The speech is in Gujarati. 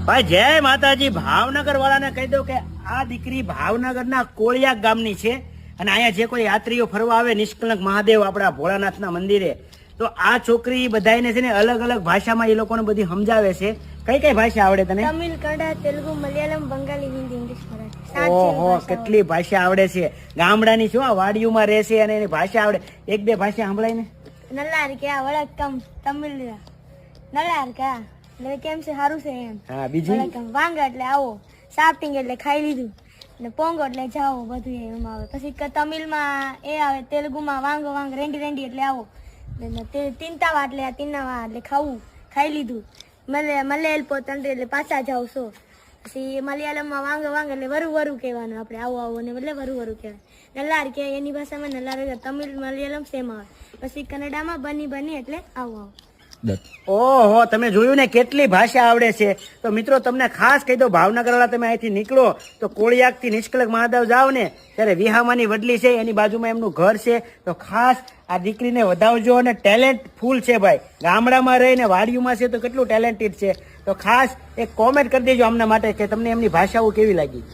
ભાઈ જય માતાજી. ભાવનગર વાળાને કહી દઉં કે આ દીકરી ભાવનગરના કોળિયા ગામની છે અને અહીંયા જે કોઈ યાત્રીઓ ફરવા આવે નિષ્કલંક મહાદેવ આપણા ભોળાનાથના મંદિરે, તો આ છોકરી બધાને છે ને અલગ અલગ ભાષામાં એ લોકોને બધી સમજાવે છે. કઈ કઈ ભાષા આવડે તને? તમિલ, કન્નડ, તેલુગુ, મલયાલમ, બંગાળી, હિન્દી, ઇંગ્લિશ, મરાઠી. ઓહો, કેટલી ભાષા આવડે છે. ગામડાની શું આ વાડીઓમાં રહેશે અને એની ભાષા આવડે. એક બે ભાષા સંભળાય ને. નલ્લા રક્યા વળકમ તમિલ નલ્લા રક્યા એટલે કેમ છે સારું છે એમ. હા, બીજી વળકમ વાંગા એટલે આવો, સાપટિંગ એટલે ખાઈ લીધું, ને પોંગો એટલે જાઓ, બધું એમ આવે. પછી તમિલમાં એ આવે, તેલુગુમાં વાંગો વાંગ રેંડી રેંડી એટલે આવો, તીનતાવા એટલે તીનાવા એટલે ખાવું, ખાઈ લીધું. મલયાલ પોતંત્રી એટલે પાછા જાવ છો. પછી મલયાલમમાં વાંગો વાંગ એટલે વરુ વરુ કહેવાનું, આપણે આવો આવો ને એટલે વરુ વરુ કહેવાય. નલ્લાર કે એની ભાષામાં નલ્લાર, તમિલ મલયાલમ સેમ આવે. પછી કન્નડામાં બની બની એટલે આવો આવો. ઓહો, તમે જોયું ને કેટલી ભાષા આવડે છે. તો મિત્રો તમને ખાસ કહી દો, ભાવનગર વાળા તમે અહીંથી નીકળો તો કોળિયાક થી નિષ્કલંક મહાદેવ જાઓ ને ત્યારે વિહામાની વડલી છે એની બાજુમાં એમનું ઘર છે. તો ખાસ આ દીકરીને વધાવજો અને ટેલેન્ટ ફૂલ છે ભાઈ. ગામડામાં રહીને વાડીઓમાં છે તો કેટલું ટેલેન્ટેડ છે. તો ખાસ એક કોમેન્ટ કરી દેજો આમના માટે કે તમને એમની ભાષાઓ કેવી લાગી.